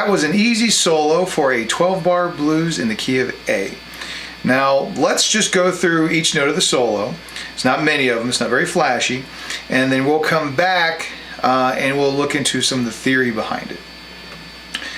that was an easy solo for a 12-bar blues in the key of A. Now let's just go through each note of the solo. It's not many of them, it's not very flashy, and then we'll come back and we'll look into some of the theory behind it.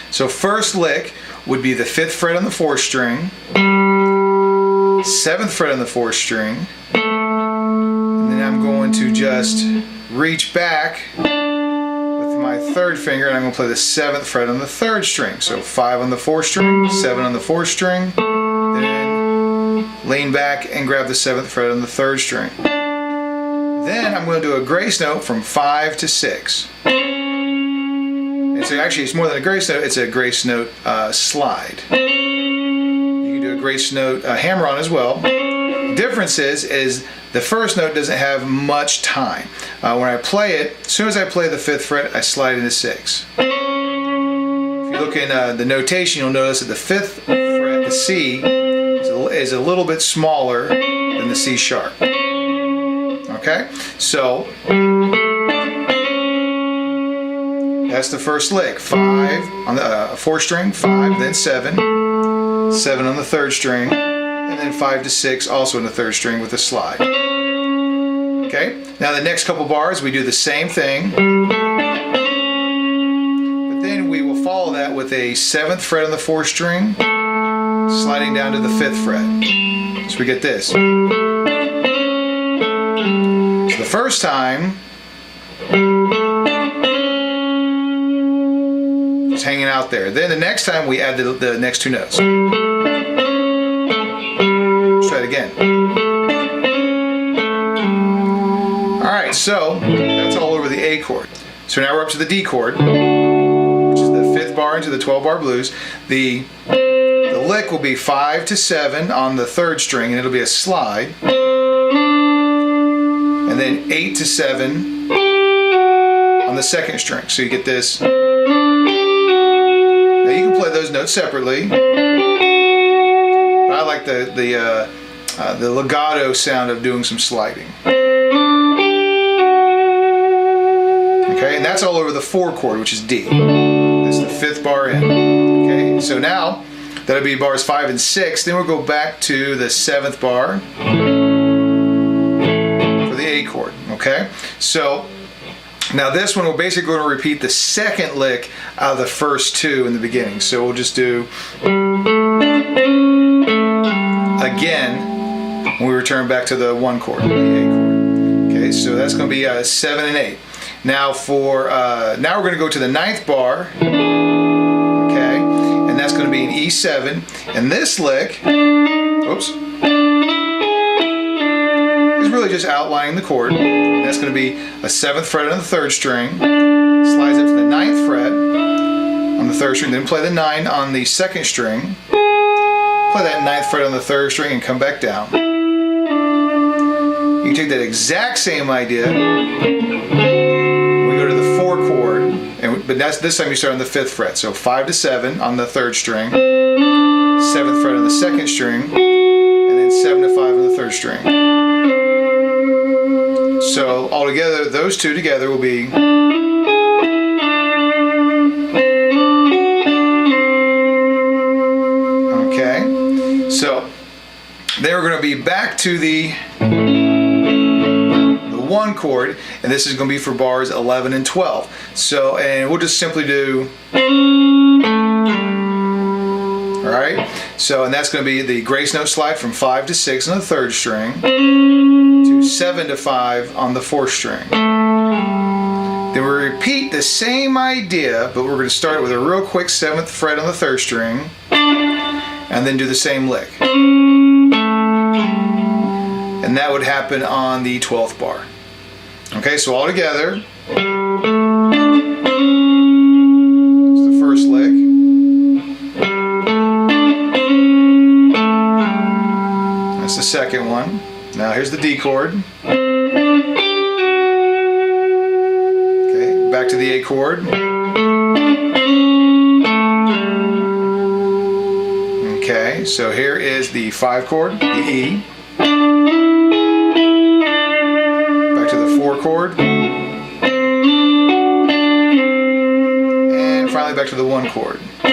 So first lick would be the 5th fret on the 4th string, 7th fret on the 4th string, and then I'm going to just reach back with my 3rd finger and I'm going to play the 7th fret on the 3rd string. So 5 on the 4th string, 7 on the 4th string, then lean back and grab the 7th fret on the 3rd string. Then I'm going to do a grace note from 5 to 6. And so actually it's more than a grace note, it's a grace note slide. You can do a grace note hammer on as well. The difference is the first note doesn't have much time. When I play it, as soon as I play the 5th fret, I slide into 6. If you look in the notation, you'll notice that the 5th fret, the C, is a little bit smaller than the C sharp. Okay, so that's the first lick. 5 on the 4th string, 5, then 7, 7 on the 3rd string, and then 5 to 6 also on the 3rd string with a slide. Okay, now the next couple bars we do the same thing, but then we will follow that with a 7th fret on the 4th string, sliding down to the 5th fret. So we get this. So the first time, just hanging out there. Then the next time we add the next 2 notes. Let's try it again. Alright, so that's all over the A chord. So now we're up to the D chord, which is the 5th bar into the 12-bar blues. The lick will be 5 to 7 on the 3rd string, and it'll be a slide. And then 8 to 7 on the 2nd string. So you get this. Now you can play those notes separately, but I like the legato sound of doing some sliding. Okay, and that's all over the 4 chord, which is D. That's the 5th bar in. Okay, so now that'll be bars 5 and 6. Then we'll go back to the 7th bar for the A chord. Okay, so now this one we're basically going to repeat the 2nd lick out of the first 2 in the beginning. So we'll just do again when we return back to the 1 chord, the A chord. Okay, so that's going to be 7 and 8. Now for now we're going to go to the 9th bar. Okay, and that's going to be an E7. And this lick, oops, is really just outlining the chord. And that's going to be a 7th fret on the 3rd string, slides up to the 9th fret on the 3rd string, then play the 9 on the 2nd string, play that 9th fret on the 3rd string, and come back down. You can take that exact same idea. We go to the 4 chord, but this time you start on the 5th fret. So 5 to 7 on the 3rd string, 7th fret on the 2nd string, and then 7 to 5 on the 3rd string. So altogether, those 2 together will be. Okay, so then we're going to be back to the 1 chord, and this is going to be for bars 11 and 12. So, and we'll just simply do. Alright, so and that's going to be the grace note slide from 5 to 6 on the 3rd string to 7 to 5 on the 4th string. Then we repeat the same idea, but we're going to start with a real quick 7th fret on the 3rd string and then do the same lick. And that would happen on the 12th bar. Okay, so all together, it's the first lick. That's the second one. Now here's the D chord. Okay, back to the A chord. Okay, so here is the 5 chord, the E. Back to the 4 chord. And finally back to the 1 chord. All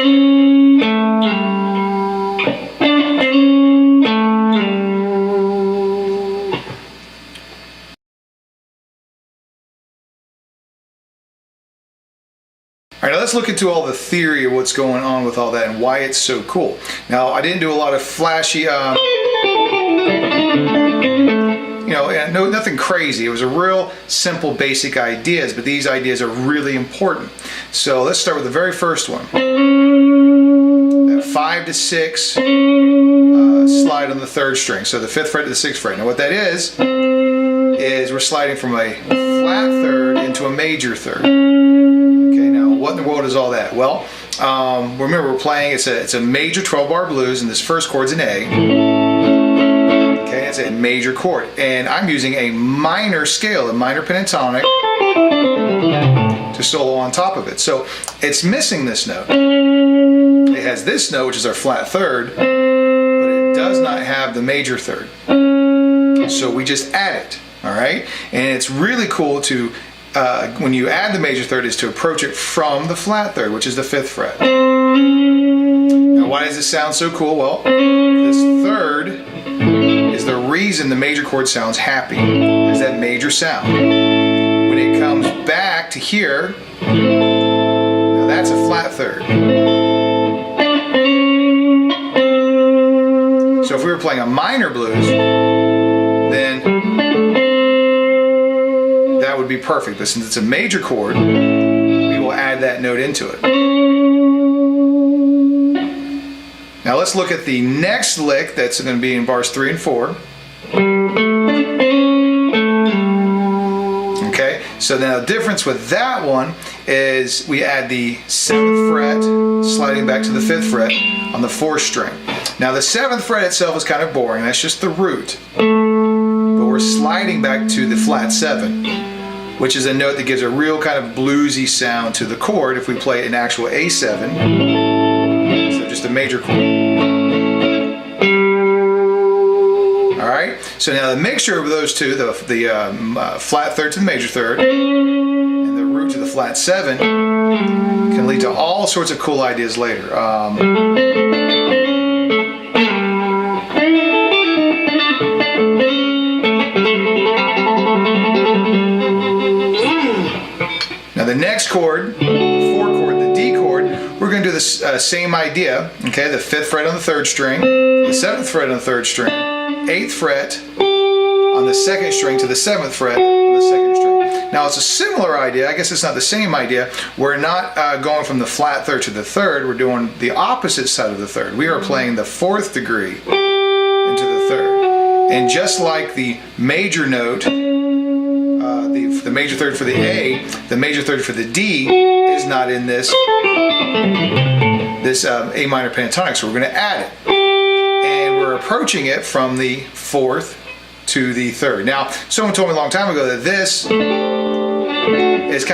right, now let's look into all the theory of what's going on with all that and why it's so cool. Now, I didn't do a lot of flashy, nothing crazy. It was a real simple, basic ideas, but these ideas are really important. So let's start with the very first one. That 5 to 6 slide on the 3rd string. So the 5th fret to the 6th fret. Now what that is we're sliding from a flat 3rd into a major 3rd. Okay, now what in the world is all that? Well, remember we're playing, it's a major 12-bar blues, and this first chord's an A. Okay, it's a major chord, and I'm using a minor scale, a minor pentatonic, to solo on top of it. So it's missing this note. It has this note, which is our flat 3rd, but it does not have the major 3rd. So we just add it, all right? And it's really cool to, when you add the major 3rd, is to approach it from the flat 3rd, which is the 5th fret. Now, why does this sound so cool? Well, this 3rd is the reason the major chord sounds happy, is that major sound. When it comes back to here, now that's a flat 3rd. So if we were playing a minor blues, then that would be perfect. But since it's a major chord, we will add that note into it. Now let's look at the next lick that's going to be in bars 3 and 4. Okay, so now the difference with that one is we add the 7th fret sliding back to the 5th fret on the 4th string. Now the 7th fret itself is kind of boring, that's just the root. But we're sliding back to the flat 7, which is a note that gives a real kind of bluesy sound to the chord if we play an actual A7. Just a major chord. All right. So now the mixture of those two, the flat 3rd to the major 3rd, and the root to the flat 7, can lead to all sorts of cool ideas later. Now the next chord, the 4 chord, the D chord, we're going to do this same idea. Okay, the 5th fret on the 3rd string, the 7th fret on the 3rd string, 8th fret on the 2nd string to the 7th fret on the 2nd string. Now it's a similar idea. I guess it's not the same idea. We're not going from the flat 3rd to the 3rd. We're doing the opposite side of the 3rd. We are playing the 4th degree into the 3rd. And just like the major note, the major 3rd for the A, the major 3rd for the D is not in this A minor pentatonic, so we're going to add it. And we're approaching it from the 4th to the 3rd. Now, someone told me a long time ago that this is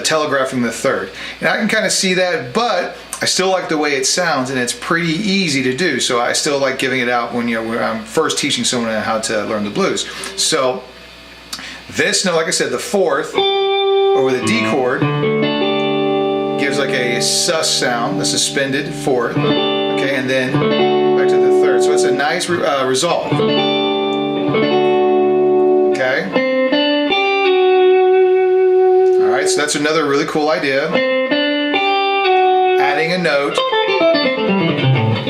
telegraphing the 3rd. And I can kind of see that, but I still like the way it sounds, and it's pretty easy to do. So I still like giving it out when I'm first teaching someone how to learn the blues. So this note, like I said, the 4th over the D chord gives like a sus sound, the suspended 4th, okay, and then back to the 3rd. So it's a nice resolve, okay. All right, so that's another really cool idea. Adding a note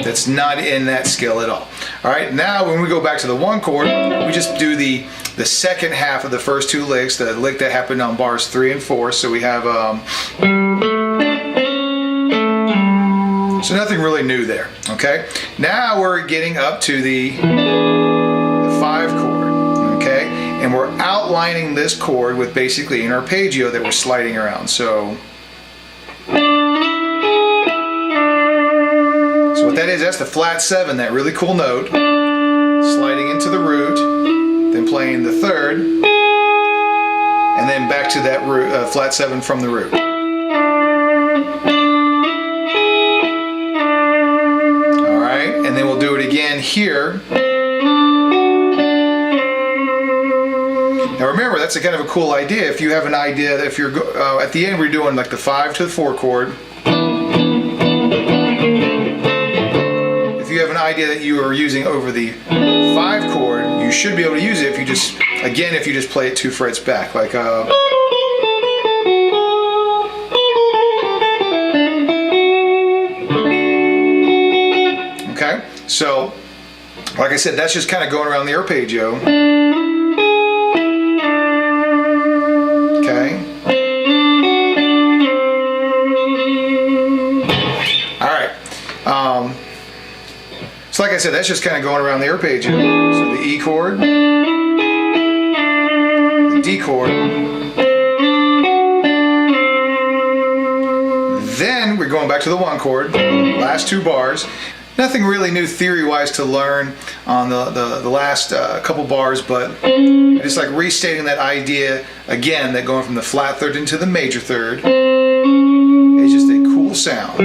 that's not in that scale at all. All right, now when we go back to the 1 chord, we just do the second half of the first 2 licks, the lick that happened on bars 3 and 4. So we have, so nothing really new there, okay? Now we're getting up to the 5 chord, okay? And we're outlining this chord with basically an arpeggio that we're sliding around. So what that is, that's the flat 7, that really cool note, sliding into the root, then playing the 3rd, and then back to that root, flat 7 from the root. All right, and then we'll do it again here. Now remember, that's a kind of a cool idea. If you have an idea that if you're at the end we're doing like the 5 to the 4 chord, idea that you are using over the 5 chord, you should be able to use it if you just, again, if you just play it 2 frets back, like okay, so like I said, that's just kind of going around the arpeggio. Okay. All right. So like I said, that's just kind of going around the arpeggio. So the E chord, the D chord. Then we're going back to the 1 chord, last 2 bars. Nothing really new theory-wise to learn on the last couple bars, but I just like restating that idea again, that going from the flat third into the major third is just a cool sound.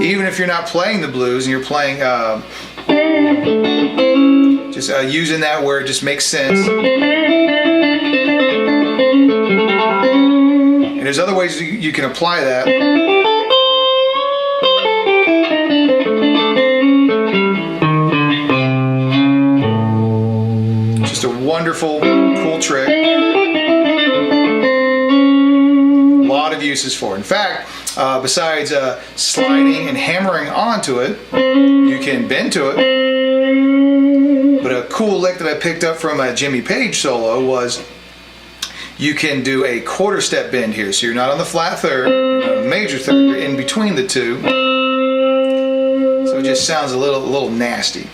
Even if you're not playing the blues and you're playing, just using that where it just makes sense. And there's other ways you can apply that. Just a wonderful, cool trick. A lot of uses for it. In fact, besides sliding and hammering onto it, you can bend to it. But a cool lick that I picked up from a Jimmy Page solo was you can do a quarter step bend here. So you're not on the flat third, you're on the major third, you're in between the two. So it just sounds a little nasty.